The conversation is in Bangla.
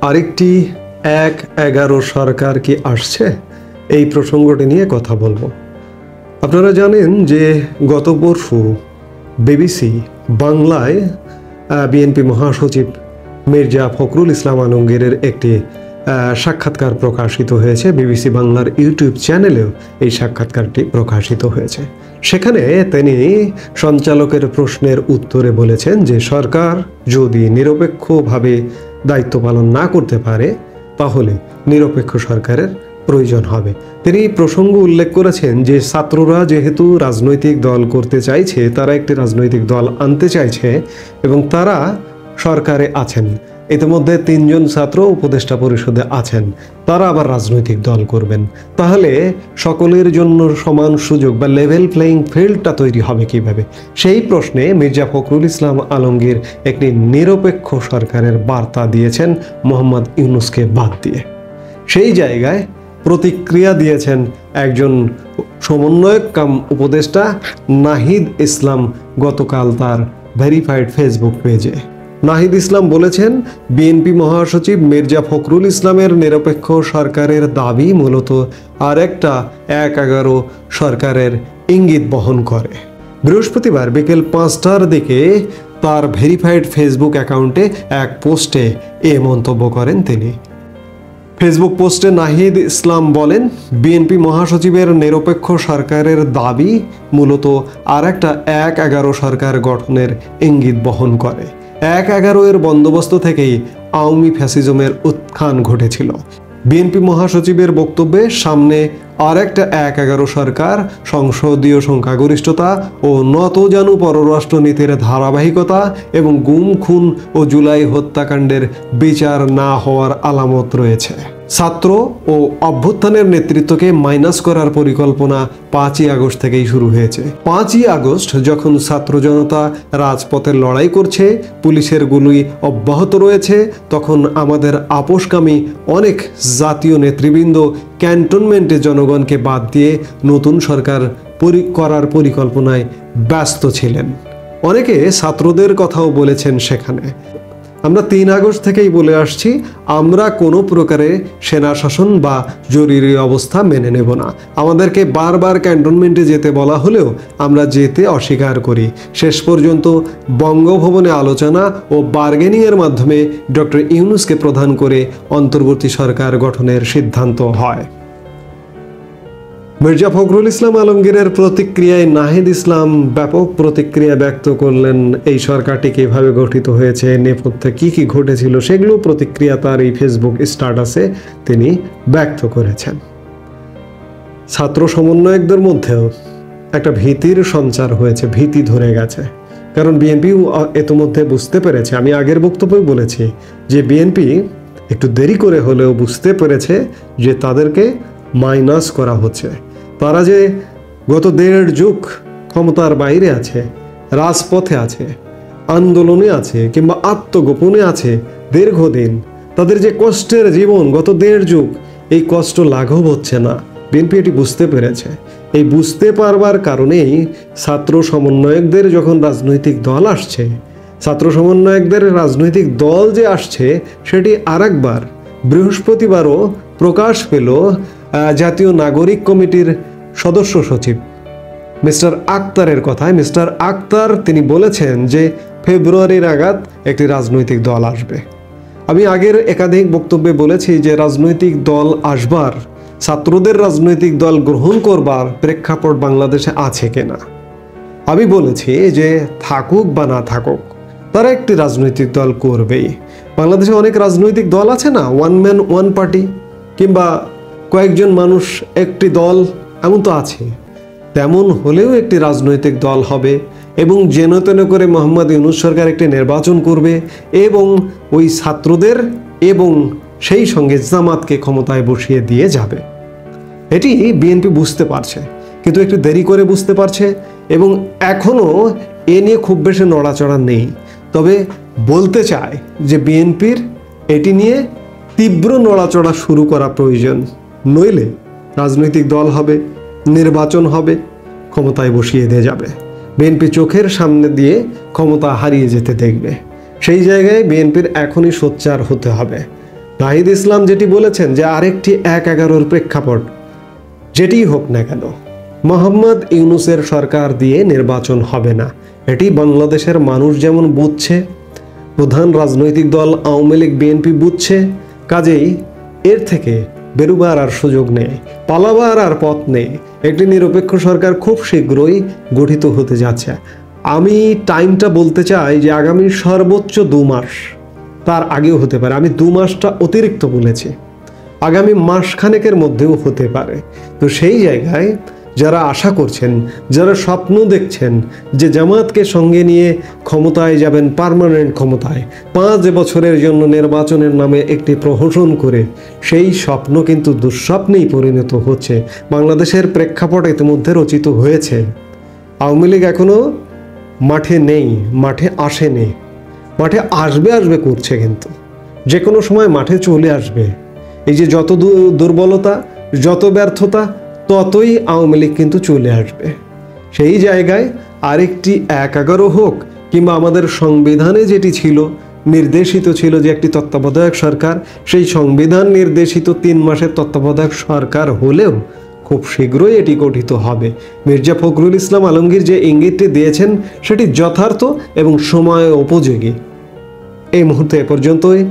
আরেকটি ১-১১ সরকার কি আসছে, এই প্রসঙ্গটি নিয়ে কথা বলবো। আপনারা জানেন যে গত পরশু বিবিসি বাংলায় বিএনপি মহাসচিব মির্জা ফখরুল ইসলাম আলমগীরের একটি সাক্ষাৎকার প্রকাশিত হয়েছে। বিবিসি বাংলার ইউটিউব চ্যানেলেও এই সাক্ষাৎকারটি প্রকাশিত হয়েছে। সেখানে তিনি সঞ্চালকের প্রশ্নের উত্তরে বলেছেন যে সরকার যদি নিরপেক্ষভাবে দায়িত্ব পালন না করতে পারে তাহলে নিরপেক্ষ সরকারের প্রয়োজন হবে। তিনি প্রসঙ্গ উল্লেখ করেছেন যে ছাত্ররা যেহেতু রাজনৈতিক দল করতে চাইছে, তারা একটি রাজনৈতিক দল আনতে চাইছে এবং তারা সরকারে আছেন। ইতিমধ্যে ৩ জন ছাত্র উপদেষ্টা পরিষদে আছেন, তারা আবার রাজনৈতিক দল করবেন। তাহলে সকলের জন্য সমান সুযোগ বা লেভেল প্লেয়িং ফিল্ডটা তৈরি হবে কিভাবে? সেই প্রশ্নে মির্জা ফখরুল ইসলাম আলমগীর একটি নিরপেক্ষ সরকারের বার্তা দিয়েছেন মোহাম্মদ ইউনূসকে বাদ দিয়ে। সেই জায়গায় প্রতিক্রিয়া দিয়েছেন একজন সমন্বয়ক কাম উপদেষ্টা নাহিদ ইসলাম গতকাল তার ভেরিফাইড ফেসবুক পেজে। নাহিদ ইসলাম বলেছেন, বিএনপি মহাসচিব মির্জা ফখরুল ইসলামের নিরপেক্ষ সরকারের দাবি মূলত আরেকটা ১-১১ সরকারের ইঙ্গিত বহন করে। বৃহস্পতিবার বিকেল ৫টার দিকে তার ভেরিফাইড ফেসবুক অ্যাকাউন্টে এক পোস্টে এ মন্তব্য করেন তিনি। ফেসবুক পোস্টে নাহিদ ইসলাম বলেন, বিএনপি মহাসচিবের নিরপেক্ষ সরকারের দাবি মূলত আরেকটা ১-১১ সরকার গঠনের ইঙ্গিত বহন করে। ১-১১ এর বন্দোবস্ত থেকেই আওয়ামী ফ্যাসিজমের উত্থান ঘটেছিল। বিএনপি মহাসচিবের বক্তব্যে সামনে আরেকটা ১-১১ সরকার, সংসদীয় সংখ্যাগরিষ্ঠতা ও নতজানু পররাষ্ট্রনীতির ধারাবাহিকতা এবং গুম খুন ও জুলাই হত্যাকাণ্ডের বিচার না হওয়ার আলামত রয়েছে। ছাত্র ও অভ্যুত্থানের নেতৃত্বকে মাইনাস করার পরিকল্পনা ৫ই আগস্ট থেকেই শুরু হয়েছে। ৫ই আগস্ট যখন ছাত্র জনতা রাজপথে লড়াই করছে, পুলিশের গুলি অব্যাহত রয়েছে, তখন আমাদের আপোষকামী অনেক জাতীয় নেতৃবৃন্দ ক্যান্টনমেন্টে জনগণকে বাদ দিয়ে নতুন সরকার করার পরিকল্পনায় ব্যস্ত ছিলেন। অনেকে ছাত্রদের কথাও বলেছেন সেখানে। আমরা ৩ আগস্ট থেকেই বলে আসছি, আমরা কোনো প্রকারে সেনা শাসন বা জরুরি অবস্থা মেনে নেব না। আমাদেরকে বারবার ক্যান্টনমেন্টে যেতে বলা হলেও আমরা যেতে অস্বীকার করি। শেষ পর্যন্ত বঙ্গভবনে আলোচনা ও বার্গেনিংয়ের মাধ্যমে ডক্টর ইউনূসকে প্রধান করে অন্তর্বর্তী সরকার গঠনের সিদ্ধান্ত হয়। মির্জা ফখরুল ইসলাম আলমগীরের প্রতিক্রিয়ায় নাহিদ ইসলাম ব্যাপক প্রতিক্রিয়া ব্যক্ত করলেন। এই সরকারটি কিভাবে গঠিত হয়েছে, নেপথ্যে কি কি ঘটেছিল, সেগুলো প্রতিক্রিয়া তার এই ফেসবুক স্ট্যাটাসে তিনি ব্যক্ত করেছেন। ছাত্র সমন্বয়কদের মধ্যেও একটা ভীতির সঞ্চার হয়েছে, ভীতি ধরে গেছে। কারণ বিএনপি ইতিমধ্যে বুঝতে পেরেছে, আমি আগের বক্তব্যে বলেছি যে বিএনপি একটু দেরি করে হলেও বুঝতে পেরেছে যে তাদেরকে মাইনাস করা হচ্ছে। তারা যে গত ১.৫ যুগ ক্ষমতার বাইরে আছে, রাজপথে আছে, আন্দোলনে আছে কিংবা আত্মগোপনে আছে দীর্ঘদিন, তাদের যে কষ্টের জীবন গত ১.৫ যুগ, এই কষ্ট লাঘব হচ্ছে না। বিএনপি এটি বুঝতে পেরেছে। এই বুঝতে পারবার কারণেই ছাত্র সমন্বয়কদের যখন রাজনৈতিক দল আসছে, ছাত্র সমন্বয়কদের রাজনৈতিক দল যে আসছে সেটি আরেকবার বৃহস্পতিবারও প্রকাশ পেল জাতীয় নাগরিক কমিটির সদস্য সচিব মিস্টার আক্তারের কথায়। মিস্টার আক্তার তিনি বলেছেন যে ফেব্রুয়ারির নাগাদ একটি রাজনৈতিক দল আসবে। আমি আগের একাধিক বক্তব্যে বলেছি যে রাজনৈতিক দল আসবার, ছাত্রদের রাজনৈতিক দল গ্রহণ করবার প্রেক্ষাপট বাংলাদেশে আছে কিনা। আমি বলেছি যে থাকুক বা না থাকুক, তারা একটি রাজনৈতিক দল করবেই। বাংলাদেশে অনেক রাজনৈতিক দল আছে না, ওয়ান ম্যান ওয়ান পার্টি, কিংবা কয়েকজন মানুষ একটি দল, এমন তো আছে। তেমন হলেও একটি রাজনৈতিক দল হবে এবং যেন তেন করে মোহাম্মদ ইউনূস সরকার একটি নির্বাচন করবে এবং ওই ছাত্রদের এবং সেই সঙ্গে জামাতকে ক্ষমতায় বসিয়ে দিয়ে যাবে। এটি বিএনপি বুঝতে পারছে, কিন্তু একটু দেরি করে বুঝতে পারছে এবং এখনও এ নিয়ে খুব বেশি নড়াচড়া নেই। তবে বলতে চায় যে বিএনপির এটি নিয়ে তীব্র নড়াচড়া শুরু করা প্রয়োজন, নইলে রাজনৈতিক দল হবে, নির্বাচন হবে, ক্ষমতায় বসিয়ে দিয়ে যাবে। বিএনপি চোখের সামনে দিয়ে ক্ষমতা হারিয়ে যেতে দেখবে। সেই জায়গায় বিএনপির এখনই সোচ্চার হতে হবে, নাহিদ ইসলাম যেটি বলেছেন যে আরেকটি ১/১১ প্রেক্ষাপট যেটিই হোক না কেন, মোহাম্মদ ইউনূসের সরকার দিয়ে নির্বাচন হবে না। এটি বাংলাদেশের মানুষ যেমন বুঝছে, প্রধান রাজনৈতিক দল আওয়ামী লীগ বিএনপি বুঝছে, কাজেই এর থেকে বেরোবার আর সুযোগ নেই, পালাবার আর পথ নেই। একটি নিরপেক্ষ সরকার খুব শীঘ্রই গঠিত হতে যাচ্ছে। আমি টাইমটা বলতে চাই যে আগামী সর্বোচ্চ ২ মাস, তার আগেও হতে পারে, আমি ২ মাসটা অতিরিক্ত বলেছি, আগামী মাসখানেকের মধ্যেও হতে পারে। তো সেই জায়গায় যারা আশা করছেন, যারা স্বপ্ন দেখছেন যে জামাতকে সঙ্গে নিয়ে ক্ষমতায় যাবেন, পার্মানেন্ট ক্ষমতায় ৫ বছরের জন্য নির্বাচনের নামে একটি প্রহসন করে, সেই স্বপ্ন কিন্তু দুঃস্বপ্নেই পরিণত হচ্ছে। বাংলাদেশের প্রেক্ষাপট ইতিমধ্যে রচিত হয়েছে। আওয়ামী লীগ এখনও মাঠে নেই, মাঠে আসেনি, মাঠে আসবে করছে, কিন্তু যে কোনো সময় মাঠে চলে আসবে। এই যে যত দুর্বলতা, যত ব্যর্থতা, ততই আওয়ামী লীগ কিন্তু চলে আসবে। সেই জায়গায় আরেকটি ১/১১ হোক, কিংবা আমাদের সংবিধানে যেটি ছিল, নির্দেশিত ছিল যে একটি তত্ত্বাবধায়ক সরকার, সেই সংবিধান নির্দেশিত ৩ মাসের তত্ত্বাবধায়ক সরকার হলেও খুব শীঘ্রই এটি গঠিত হবে। মির্জা ফখরুল ইসলাম আলমগীর যে ইঙ্গিতটি দিয়েছেন সেটি যথার্থ এবং সময় উপযোগী। এই মুহূর্তে এ পর্যন্তই।